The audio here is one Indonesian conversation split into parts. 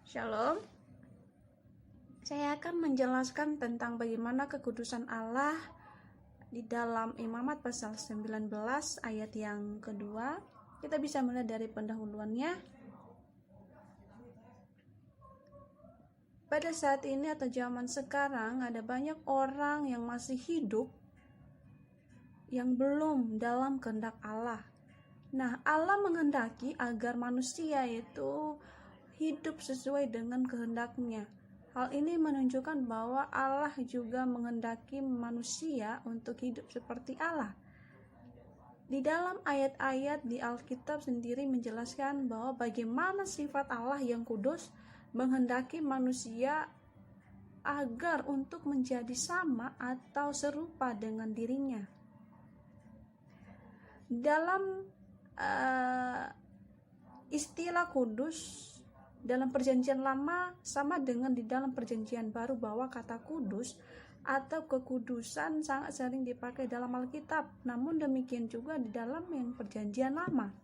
Shalom. Saya akan menjelaskan tentang bagaimana kekudusan Allah di dalam Imamat pasal 19 ayat yang kedua. Kita bisa melihat dari pendahuluannya. Pada saat ini atau zaman sekarang ada banyak orang yang masih hidup yang belum dalam kehendak Allah. Nah, Allah menghendaki agar manusia itu hidup sesuai dengan kehendaknya. Hal ini menunjukkan bahwa Allah juga menghendaki manusia untuk hidup seperti Allah. Di dalam ayat-ayat di Alkitab sendiri menjelaskan bahwa bagaimana sifat Allah yang kudus menghendaki manusia agar untuk menjadi sama atau serupa dengan dirinya. Dalam istilah kudus dalam perjanjian lama sama dengan di dalam perjanjian baru, bahwa kata kudus atau kekudusan sangat sering dipakai dalam Alkitab. Namun demikian juga di dalam yang perjanjian lama.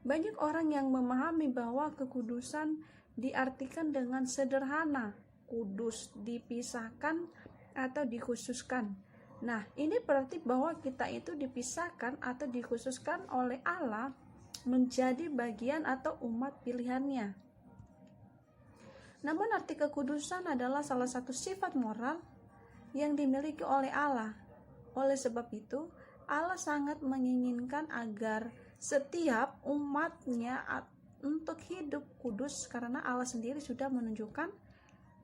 Banyak orang yang memahami bahwa kekudusan diartikan dengan sederhana, kudus, dipisahkan atau dikhususkan. Nah, ini berarti bahwa kita itu dipisahkan atau dikhususkan oleh Allah menjadi bagian atau umat pilihannya. Namun arti kekudusan adalah salah satu sifat moral yang dimiliki oleh Allah. Oleh sebab itu, Allah sangat menginginkan agar setiap umatnya untuk hidup kudus, karena Allah sendiri sudah menunjukkan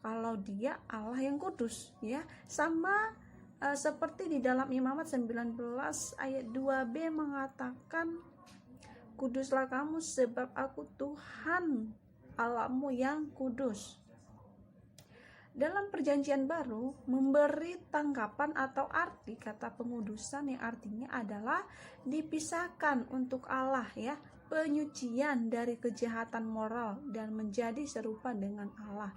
kalau Dia Allah yang kudus, ya. Sama seperti di dalam Imamat 19 ayat 2b mengatakan, "Kuduslah kamu sebab aku Tuhan Allahmu yang kudus." Dalam perjanjian baru memberi tanggapan atau arti kata pengudusan yang artinya adalah dipisahkan untuk Allah, ya, penyucian dari kejahatan moral dan menjadi serupa dengan Allah.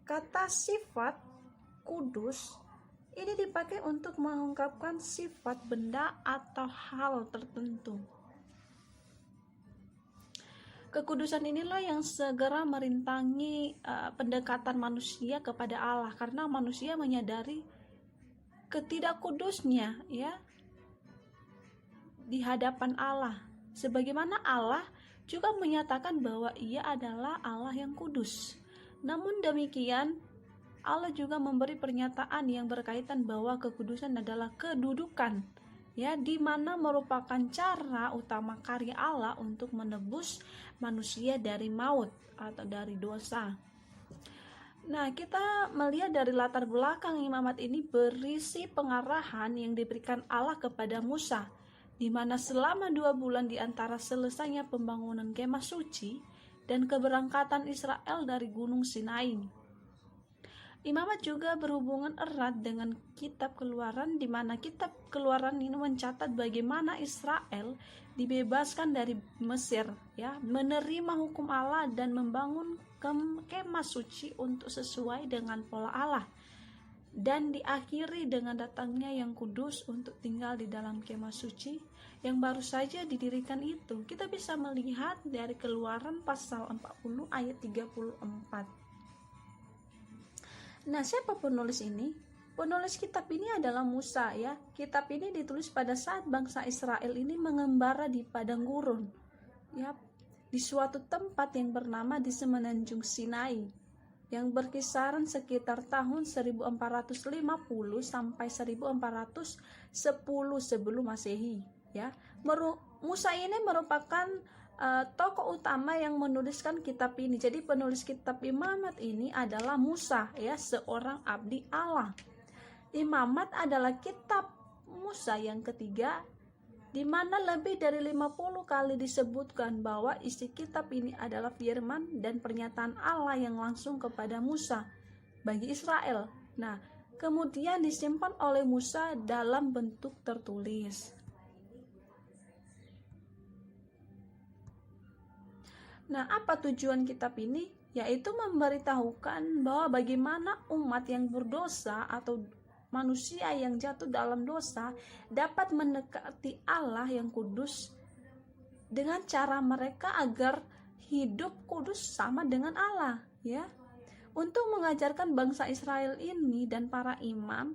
Kata sifat kudus ini dipakai untuk mengungkapkan sifat benda atau hal tertentu. Kekudusan inilah yang segera merintangi pendekatan manusia kepada Allah, karena manusia menyadari ketidakkudusnya, ya, di hadapan Allah. Sebagaimana Allah juga menyatakan bahwa Ia adalah Allah yang kudus. Namun demikian, Allah juga memberi pernyataan yang berkaitan bahwa kekudusan adalah kedudukan, ya, di mana merupakan cara utama karya Allah untuk menebus manusia dari maut atau dari dosa. Nah, kita melihat dari latar belakang imamat ini berisi pengarahan yang diberikan Allah kepada Musa, di mana selama 2 bulan di antara selesainya pembangunan kemah suci dan keberangkatan Israel dari Gunung Sinai. Imamat juga berhubungan erat dengan kitab Keluaran, di mana kitab Keluaran ini mencatat bagaimana Israel dibebaskan dari Mesir, ya, menerima hukum Allah dan membangun kemah suci untuk sesuai dengan pola Allah, dan diakhiri dengan datangnya yang kudus untuk tinggal di dalam kemah suci yang baru saja didirikan itu. Kita bisa melihat dari Keluaran pasal 40 ayat 34. Nah, siapa penulis ini? Penulis kitab ini adalah Musa, ya. Kitab ini ditulis pada saat bangsa Israel ini mengembara di padang gurun, ya, di suatu tempat yang bernama di Semenanjung Sinai, yang berkisaran sekitar tahun 1450 sampai 1410 sebelum Masehi, ya. Musa ini merupakan tokoh utama yang menuliskan kitab ini. Jadi penulis kitab Imamat ini adalah Musa, ya, seorang abdi Allah. Imamat adalah kitab Musa yang ketiga, di mana lebih dari 50 kali disebutkan bahwa isi kitab ini adalah firman dan pernyataan Allah yang langsung kepada Musa bagi Israel. Nah, kemudian disimpan oleh Musa dalam bentuk tertulis. Nah, apa tujuan kitab ini? Yaitu memberitahukan bahwa bagaimana umat yang berdosa atau manusia yang jatuh dalam dosa dapat mendekati Allah yang kudus dengan cara mereka agar hidup kudus sama dengan Allah, ya. Untuk mengajarkan bangsa Israel ini dan para imam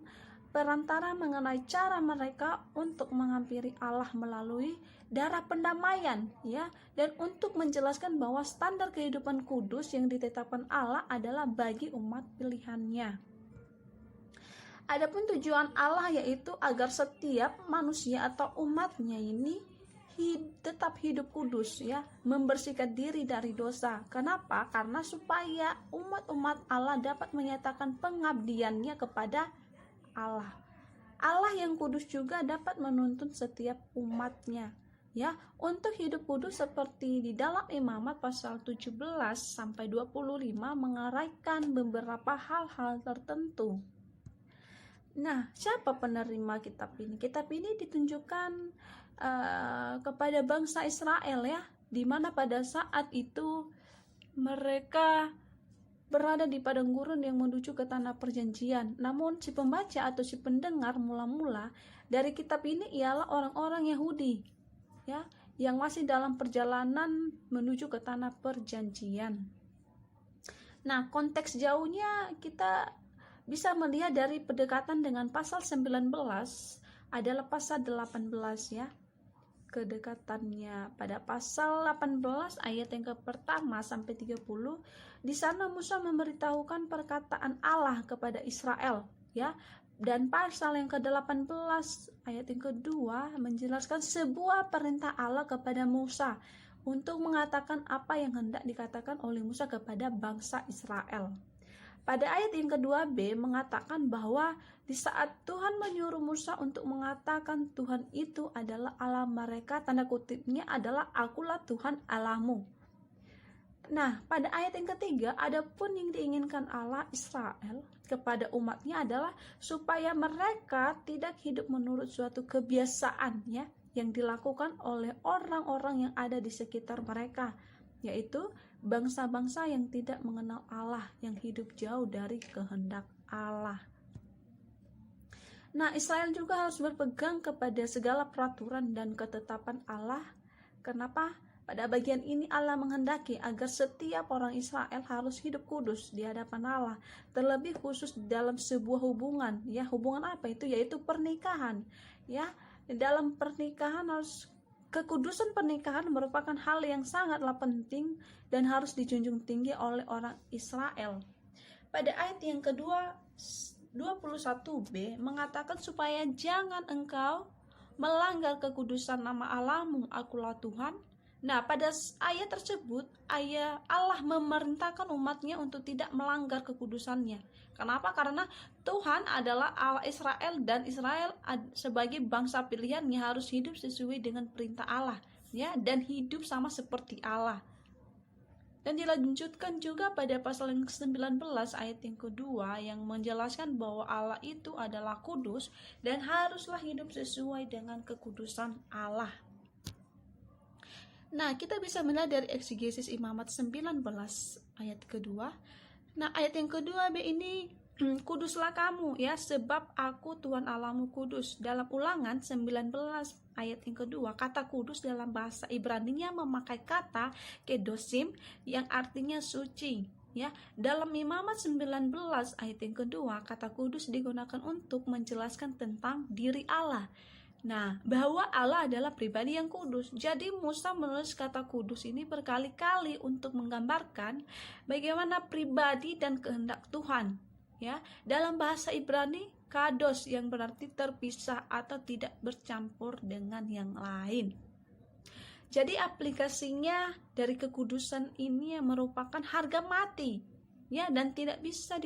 perantara mengenai cara mereka untuk menghampiri Allah melalui darah pendamaian, ya, dan untuk menjelaskan bahwa standar kehidupan kudus yang ditetapkan Allah adalah bagi umat pilihannya. Adapun tujuan Allah yaitu agar setiap manusia atau umatnya ini tetap hidup kudus, ya, membersihkan diri dari dosa. Kenapa? Karena supaya umat-umat Allah dapat menyatakan pengabdiannya kepada Allah. Allah yang kudus juga dapat menuntun setiap umatnya, ya, untuk hidup kudus seperti di dalam Imamat pasal 17 sampai 25 menguraikan beberapa hal-hal tertentu. Nah, siapa penerima kitab ini? Kitab ini ditunjukkan kepada bangsa Israel, ya, di mana pada saat itu mereka berada di padang gurun yang menuju ke tanah perjanjian. Namun si pembaca atau si pendengar mula-mula dari kitab ini ialah orang-orang Yahudi, ya, yang masih dalam perjalanan menuju ke tanah perjanjian. Nah, konteks jauhnya kita bisa melihat dari pendekatan dengan pasal 19 adalah pasal 18, ya. Kedekatannya pada pasal 18 ayat yang pertama sampai 30, di sana Musa memberitahukan perkataan Allah kepada Israel, ya. Dan pasal yang ke-18 ayat yang kedua menjelaskan sebuah perintah Allah kepada Musa untuk mengatakan apa yang hendak dikatakan oleh Musa kepada bangsa Israel. Pada ayat yang kedua B mengatakan bahwa di saat Tuhan menyuruh Musa untuk mengatakan Tuhan itu adalah Allah mereka, tanda kutipnya adalah akulah Tuhan Allahmu. Nah, pada ayat yang ketiga, adapun yang diinginkan Allah Israel kepada umatnya adalah supaya mereka tidak hidup menurut suatu kebiasaan, ya, yang dilakukan oleh orang-orang yang ada di sekitar mereka, yaitu bangsa-bangsa yang tidak mengenal Allah, yang hidup jauh dari kehendak Allah. Nah, Israel juga harus berpegang kepada segala peraturan dan ketetapan Allah. Kenapa? Pada bagian ini Allah menghendaki agar setiap orang Israel harus hidup kudus di hadapan Allah, terlebih khusus dalam sebuah hubungan, ya. Hubungan apa itu? Yaitu pernikahan, ya. Dalam pernikahan harus kekudusan pernikahan merupakan hal yang sangatlah penting dan harus dijunjung tinggi oleh orang Israel. Pada ayat yang kedua 21b mengatakan supaya jangan engkau melanggar kekudusan nama Allahmu, akulah Tuhan. Nah, pada ayat tersebut Allah memerintahkan umatnya untuk tidak melanggar kekudusannya. Kenapa? Karena Tuhan adalah Allah Israel dan Israel sebagai bangsa pilihannya harus hidup sesuai dengan perintah Allah, ya, dan hidup sama seperti Allah. Dan dilanjutkan juga pada pasal yang ke-19 ayat yang kedua yang menjelaskan bahwa Allah itu adalah kudus dan haruslah hidup sesuai dengan kekudusan Allah. Nah, kita bisa melihat dari eksegesis Imamat 19 ayat kedua. Nah, ayat yang kedua B ini kuduslah kamu, ya, sebab aku Tuhan Allahmu kudus. Dalam Ulangan 19 ayat yang kedua, kata kudus dalam bahasa Ibraninya memakai kata kedosim yang artinya suci, ya. Dalam Imamat 19 ayat yang kedua, kata kudus digunakan untuk menjelaskan tentang diri Allah. Nah, bahwa Allah adalah pribadi yang kudus. Jadi Musa menulis kata kudus ini berkali-kali untuk menggambarkan bagaimana pribadi dan kehendak Tuhan, ya. Dalam bahasa Ibrani, kados yang berarti terpisah atau tidak bercampur dengan yang lain. Jadi aplikasinya dari kekudusan ini yang merupakan harga mati, ya, dan tidak bisa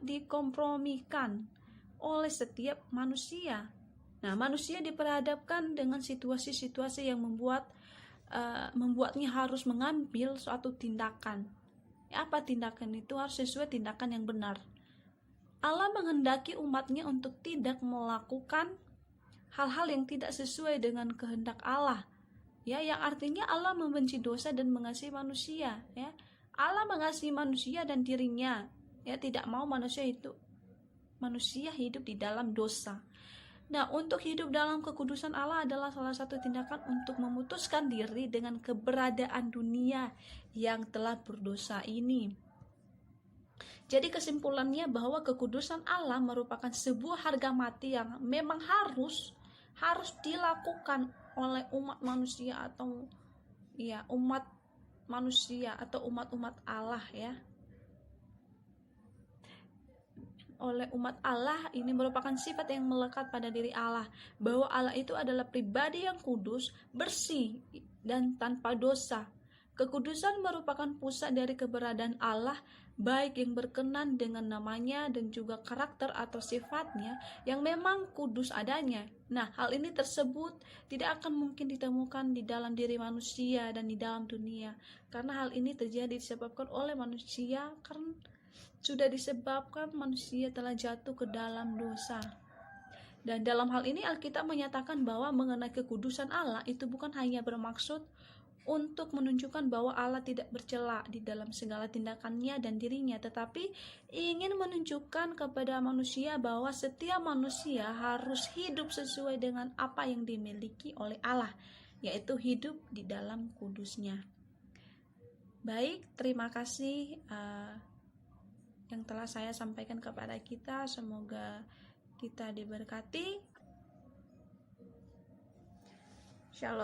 dikompromikan oleh setiap manusia. Nah, manusia diperhadapkan dengan situasi-situasi yang membuatnya harus mengambil suatu tindakan. Apa tindakan itu? Harus sesuai tindakan yang benar. Allah menghendaki umatnya untuk tidak melakukan hal-hal yang tidak sesuai dengan kehendak Allah, ya, yang artinya Allah membenci dosa dan mengasihi manusia, ya. Allah mengasihi manusia dan dirinya, ya, tidak mau manusia hidup di dalam dosa. Nah, untuk hidup dalam kekudusan Allah adalah salah satu tindakan untuk memutuskan diri dengan keberadaan dunia yang telah berdosa ini. Jadi kesimpulannya bahwa kekudusan Allah merupakan sebuah harga mati yang memang harus dilakukan oleh umat manusia atau umat manusia atau umat-umat Allah ya. Oleh umat Allah, ini merupakan sifat yang melekat pada diri Allah, bahwa Allah itu adalah pribadi yang kudus, bersih, dan tanpa dosa. Kekudusan merupakan pusat dari keberadaan Allah, baik yang berkenan dengan namanya dan juga karakter atau sifatnya yang memang kudus adanya. Nah, hal ini tersebut tidak akan mungkin ditemukan di dalam diri manusia dan di dalam dunia, karena hal ini terjadi disebabkan oleh manusia, karena sudah disebabkan manusia telah jatuh ke dalam dosa. Dan dalam hal ini Alkitab menyatakan bahwa mengenai kekudusan Allah itu bukan hanya bermaksud untuk menunjukkan bahwa Allah tidak bercela di dalam segala tindakannya dan dirinya, tetapi ingin menunjukkan kepada manusia bahwa setiap manusia harus hidup sesuai dengan apa yang dimiliki oleh Allah, yaitu hidup di dalam kudusnya. Baik, terima kasih yang telah saya sampaikan kepada kita. Semoga kita diberkati. Shalom.